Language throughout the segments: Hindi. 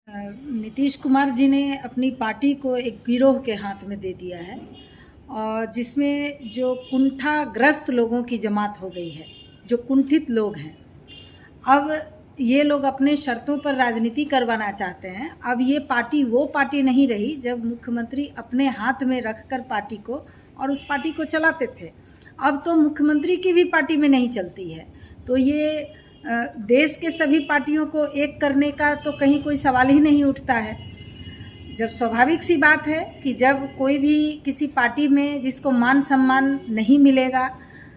नीतीश कुमार जी ने अपनी पार्टी को एक गिरोह के हाथ में दे दिया है और जिसमें जो कुंठाग्रस्त लोगों की जमात हो गई है, जो कुंठित लोग हैं। अब ये लोग अपने शर्तों पर राजनीति करवाना चाहते हैं। अब ये पार्टी वो पार्टी नहीं रही जब मुख्यमंत्री अपने हाथ में रखकर पार्टी को और उस पार्टी को चलाते थे। अब तो मुख्यमंत्री की भी पार्टी में नहीं चलती है, तो ये देश के सभी पार्टियों को एक करने का तो कहीं कोई सवाल ही नहीं उठता है। जब स्वाभाविक सी बात है कि जब कोई भी किसी पार्टी में जिसको मान सम्मान नहीं मिलेगा,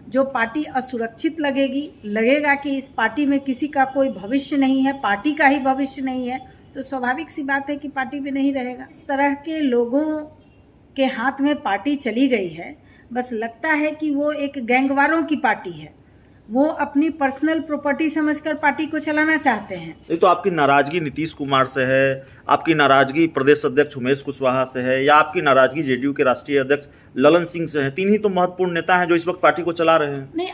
जो पार्टी असुरक्षित लगेगा कि इस पार्टी में किसी का कोई भविष्य नहीं है, पार्टी का ही भविष्य नहीं है, तो स्वाभाविक सी बात है कि पार्टी में नहीं रहेगा। इस तरह के लोगों के हाथ में पार्टी चली गई है, बस लगता है कि वो एक गैंगवारों की पार्टी है। वो अपनी पर्सनल प्रॉपर्टी समझकर पार्टी को चलाना चाहते हैं। नहीं तो आपकी नाराजगी नीतीश कुमार से है, आपकी नाराजगी प्रदेश अध्यक्ष उमेश कुशवाहा से है, या आपकी नाराजगी जेडीयू के राष्ट्रीय अध्यक्ष ललन सिंह से है? तीन ही तो महत्वपूर्ण नेता हैं जो इस वक्त पार्टी को चला रहे हैं। नहीं।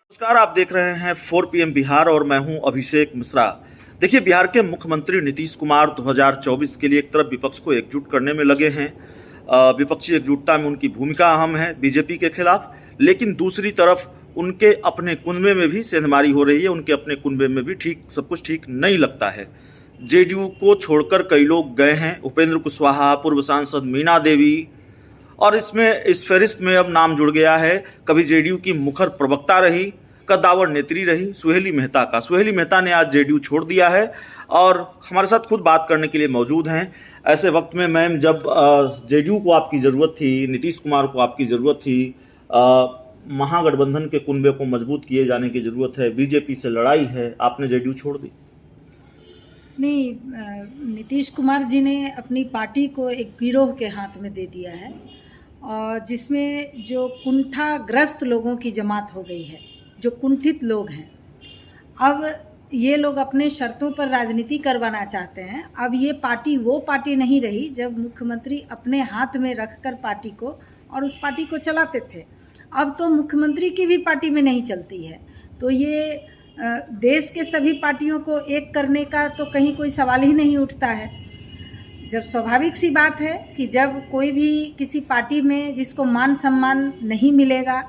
नमस्कार, आप देख रहे हैं 4 PM बिहार और मैं हूं अभिषेक मिश्रा। देखिए, बिहार के मुख्यमंत्री नीतीश कुमार 2024 के लिए एक तरफ विपक्ष को एकजुट करने में लगे हैं। विपक्षी एकजुटता में उनकी भूमिका अहम है बीजेपी के खिलाफ, लेकिन दूसरी तरफ उनके अपने कुनबे में भी सेंधमारी हो रही है। उनके अपने कुनबे में भी सब कुछ ठीक नहीं लगता है। जेडीयू को छोड़कर कई लोग गए हैं, उपेंद्र कुशवाहा, पूर्व सांसद मीना देवी, और इस फहरिस्त में अब नाम जुड़ गया है कभी जेडीयू की मुखर प्रवक्ता रही, कद्दावर नेत्री रही सुहेली मेहता का। सुहेली मेहता ने आज जेडीयू छोड़ दिया है और हमारे साथ खुद बात करने के लिए मौजूद हैं। ऐसे वक्त में मैम, जब जेडीयू को आपकी ज़रूरत थी, नीतीश कुमार को आपकी ज़रूरत थी, महागठबंधन के कुनबे को मजबूत किए जाने की ज़रूरत है, बीजेपी से लड़ाई है, आपने जेडीयू छोड़ दी? नहीं, नीतीश कुमार जी ने अपनी पार्टी को एक गिरोह के हाथ में दे दिया है और जिसमें जो कुंठाग्रस्त लोगों की जमात हो गई है, जो कुंठित लोग हैं। अब ये लोग अपने शर्तों पर राजनीति करवाना चाहते हैं। अब ये पार्टी वो पार्टी नहीं रही जब मुख्यमंत्री अपने हाथ में रखकर पार्टी को और उस पार्टी को चलाते थे। अब तो मुख्यमंत्री की भी पार्टी में नहीं चलती है, तो ये देश के सभी पार्टियों को एक करने का तो कहीं कोई सवाल ही नहीं उठता है। जब स्वाभाविक सी बात है कि जब कोई भी किसी पार्टी में जिसको मान सम्मान नहीं मिलेगा,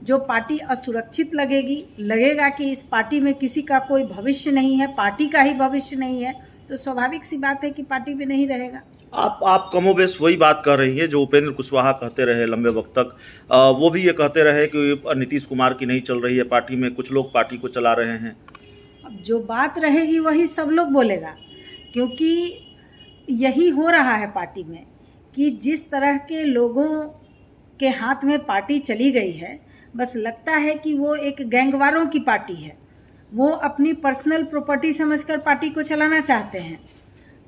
जो पार्टी असुरक्षित लगेगा कि इस पार्टी में किसी का कोई भविष्य नहीं है, पार्टी का ही भविष्य नहीं है, तो स्वाभाविक सी बात है कि पार्टी में नहीं रहेगा। आप कमोबेश वही बात कर रही है जो उपेंद्र कुशवाहा कहते रहे लंबे वक्त तक। वो भी ये कहते रहे कि नीतीश कुमार की नहीं चल रही है पार्टी में, कुछ लोग पार्टी को चला रहे हैं। अब जो बात रहेगी वही सब लोग बोलेगा, क्योंकि यही हो रहा है पार्टी में कि जिस तरह के लोगों के हाथ में पार्टी चली गई है, बस लगता है कि वो एक गैंगवारों की पार्टी है। वो अपनी पर्सनल प्रॉपर्टी समझकर पार्टी को चलाना चाहते हैं।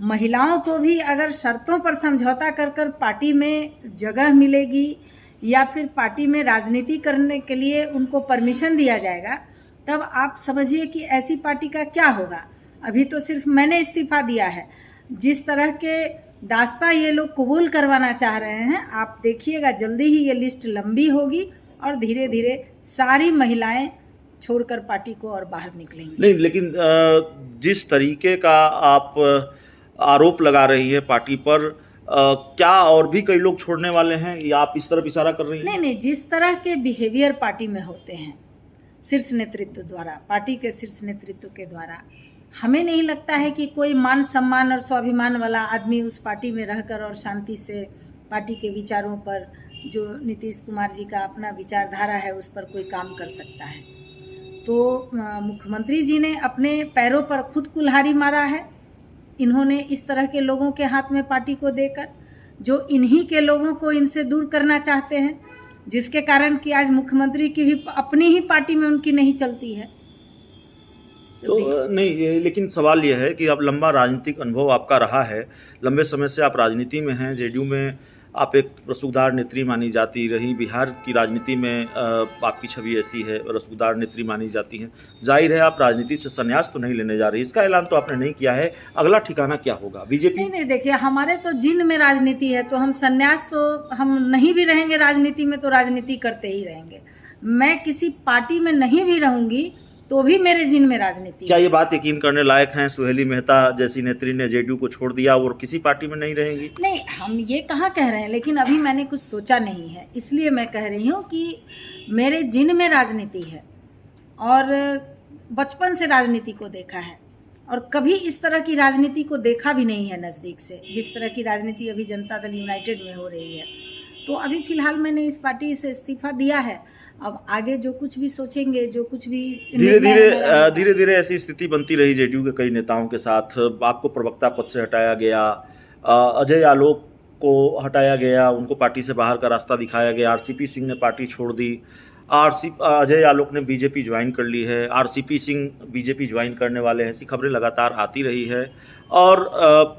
महिलाओं को भी अगर शर्तों पर समझौता कर पार्टी में जगह मिलेगी या फिर पार्टी में राजनीति करने के लिए उनको परमिशन दिया जाएगा, तब आप समझिए कि ऐसी पार्टी का क्या होगा। अभी तो सिर्फ मैंने इस्तीफा दिया है। जिस तरह के दास्ता ये लोग कबूल करवाना चाह रहे हैं, आप देखिएगा जल्दी ही ये लिस्ट लंबी होगी और धीरे धीरे सारी महिलाएं छोड़कर पार्टी को और बाहर निकलेंगी। नहीं, लेकिन जिस तरीके का आप आरोप लगा रही है पार्टी पर, क्या और भी कई लोग छोड़ने वाले हैं या आप इस तरफ इशारा कर रही हैं? नहीं, जिस तरह के बिहेवियर पार्टी में होते हैं शीर्ष नेतृत्व द्वारा, पार्टी के शीर्ष नेतृत्व के द्वारा, हमें नहीं लगता है कि कोई मान सम्मान और स्वाभिमान वाला आदमी उस पार्टी में रहकर और शांति से पार्टी के विचारों पर, जो नीतीश कुमार जी का अपना विचारधारा है, उस पर कोई काम कर सकता है। तो मुख्यमंत्री जी ने अपने पैरों पर खुद कुल्हाड़ी मारा है। इन्होंने इस तरह के लोगों के हाथ में पार्टी को देकर, जो इन्हीं के लोगों को इनसे दूर करना चाहते हैं, जिसके कारण कि आज मुख्यमंत्री की भी अपनी ही पार्टी में उनकी नहीं चलती है। तो नहीं, लेकिन सवाल यह है कि अब लंबा राजनीतिक अनुभव आपका रहा है, लंबे समय से आप राजनीति में हैं। जेडीयू में आप एक रसूखदार नेत्री मानी जाती रही, बिहार की राजनीति में आपकी छवि ऐसी है, रसूखदार नेत्री मानी जाती है। जाहिर है आप राजनीति से संन्यास तो नहीं लेने जा रही, इसका ऐलान तो आपने नहीं किया है। अगला ठिकाना क्या होगा? बीजेपी? नहीं, देखिए, हमारे तो जीन में राजनीति है, तो हम संन्यास तो हम नहीं भी रहेंगे राजनीति में, तो राजनीति करते ही रहेंगे। मैं किसी पार्टी में नहीं भी रहूंगी तो भी मेरे जिन में राजनीति क्या है। ये बात यकीन करने लायक है, सुहेली मेहता जैसी नेत्री ने जेडीयू को छोड़ दिया और किसी पार्टी में नहीं रहेंगी? नहीं, हम ये कहाँ कह रहे हैं, लेकिन अभी मैंने कुछ सोचा नहीं है, इसलिए मैं कह रही हूँ कि मेरे जिन में राजनीति है और बचपन से राजनीति को देखा है और कभी इस तरह की राजनीति को देखा भी नहीं है नज़दीक से, जिस तरह की राजनीति अभी जनता दल यूनाइटेड में हो रही है। तो अभी फ़िलहाल मैंने इस पार्टी से इस्तीफा दिया है। अब आगे जो कुछ भी सोचेंगे, जो कुछ भी धीरे धीरे ऐसी स्थिति बनती रही जेडीयू के कई नेताओं के साथ। आपको प्रवक्ता पद से हटाया गया, अजय आलोक को हटाया गया, उनको पार्टी से बाहर का रास्ता दिखाया गया, आरसीपी सिंह ने पार्टी छोड़ दी, अजय आलोक ने बीजेपी ज्वाइन कर ली है, आरसीपी सिंह बीजेपी ज्वाइन करने वाले हैं, ऐसी खबरें लगातार आती रही है। और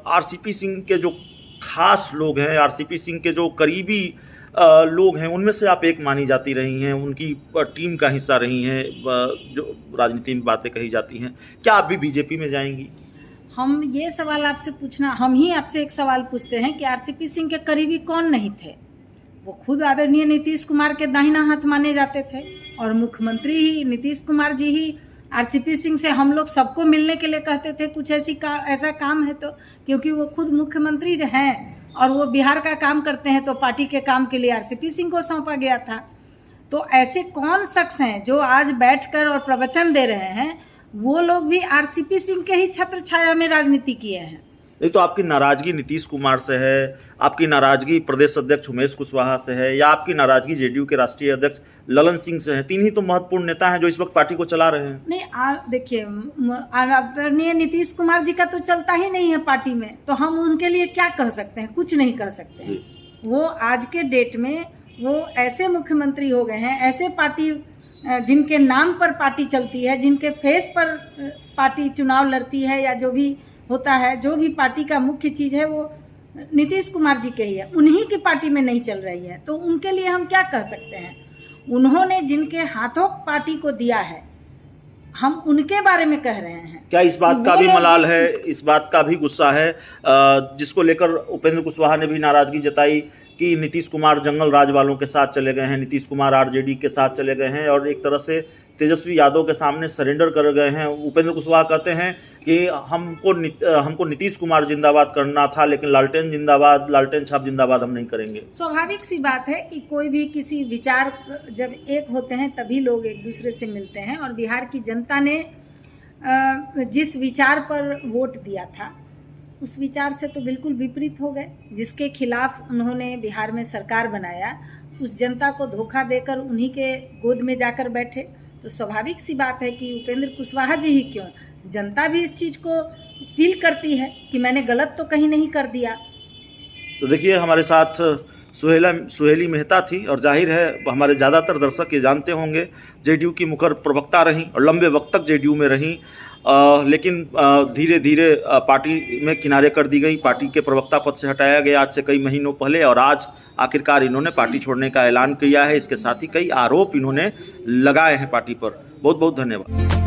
आरसीपी सिंह के जो खास लोग हैं, आरसीपी सिंह के जो करीबी लोग हैं, उनमें से आप एक मानी जाती रही हैं, उनकी टीम का हिस्सा रही हैं, जो राजनीति में बातें कही जाती हैं। क्या आप भी बीजेपी में जाएंगी? हम ये सवाल आपसे पूछना, हम ही आपसे एक सवाल पूछते हैं कि आरसीपी सिंह के करीबी कौन नहीं थे? वो खुद आदरणीय नीतीश कुमार के दाहिना हाथ माने जाते थे और मुख्यमंत्री ही नीतीश कुमार जी ही आरसीपी सिंह से हम लोग सबको मिलने के लिए कहते थे कुछ ऐसा काम है तो, क्योंकि वो खुद मुख्यमंत्री हैं और वो बिहार का काम करते हैं, तो पार्टी के काम के लिए आरसीपी सिंह को सौंपा गया था। तो ऐसे कौन शख्स हैं जो आज बैठकर और प्रवचन दे रहे हैं? वो लोग भी आरसीपी सिंह के ही छत्र छाया में राजनीति किए हैं। नहीं तो आपकी नाराजगी नीतीश कुमार से है, आपकी नाराजगी प्रदेश अध्यक्ष उमेश कुशवाहा से है, या आपकी नाराजगी जेडीयू के राष्ट्रीय अध्यक्ष ललन सिंह से है? तीन ही तो महत्वपूर्ण नेता हैं जो इस वक्त पार्टी को चला रहे हैं। नहीं, देखिए, आदरणीय नीतीश कुमार जी का तो चलता ही नहीं है पार्टी में, तो हम उनके लिए क्या कह सकते हैं? कुछ नहीं कह सकते हैं। वो आज के डेट में वो ऐसे मुख्यमंत्री हो गए हैं, ऐसे पार्टी जिनके नाम पर पार्टी चलती है, जिनके फेस पर पार्टी चुनाव लड़ती है, या जो भी होता है, जो भी पार्टी का मुख्य चीज़ है वो नीतीश कुमार जी के ही है, उन्हीं की पार्टी में नहीं चल रही है। तो उनके लिए हम क्या कह सकते हैं? उन्होंने जिनके हाथों पार्टी को दिया है, हम उनके बारे में कह रहे हैं। क्या इस बात का भी मलाल है, इस बात का भी गुस्सा है जिसको लेकर उपेंद्र कुशवाहा ने भी नाराजगी जताई कि नीतीश कुमार जंगल राज वालों के साथ चले गए हैं, नीतीश कुमार आरजेडी के साथ चले गए हैं और एक तरह से तेजस्वी यादव के सामने सरेंडर कर गए हैं? उपेंद्र कुशवाहा कहते हैं कि हमको नीतीश कुमार जिंदाबाद करना था, लेकिन लालटेन जिंदाबाद, लालटेन छाप जिंदाबाद हम नहीं करेंगे। स्वाभाविक सी बात है कि कोई भी किसी विचार जब एक होते हैं तभी लोग एक दूसरे से मिलते हैं, और बिहार की जनता ने जिस विचार पर वोट दिया था उस विचार से तो बिल्कुल विपरीत हो गए। जिसके खिलाफ उन्होंने बिहार में सरकार बनाया, उस जनता को धोखा देकर उन्हीं के गोद में जाकर बैठे। तो स्वाभाविक सी बात है कि उपेंद्र कुशवाहा जी ही क्यों, जनता भी इस चीज़ को फील करती है कि मैंने गलत तो कहीं नहीं कर दिया। तो देखिए, हमारे साथ सुहेली मेहता थी और जाहिर है हमारे ज़्यादातर दर्शक ये जानते होंगे, जेडीयू की मुखर प्रवक्ता रहीं और लंबे वक्त तक जेडीयू में रहीं, लेकिन धीरे धीरे पार्टी में किनारे कर दी गई, पार्टी के प्रवक्ता पद से हटाया गया आज से कई महीनों पहले, और आज आखिरकार इन्होंने पार्टी छोड़ने का ऐलान किया है। इसके साथ ही कई आरोप इन्होंने लगाए हैं पार्टी पर। बहुत बहुत धन्यवाद।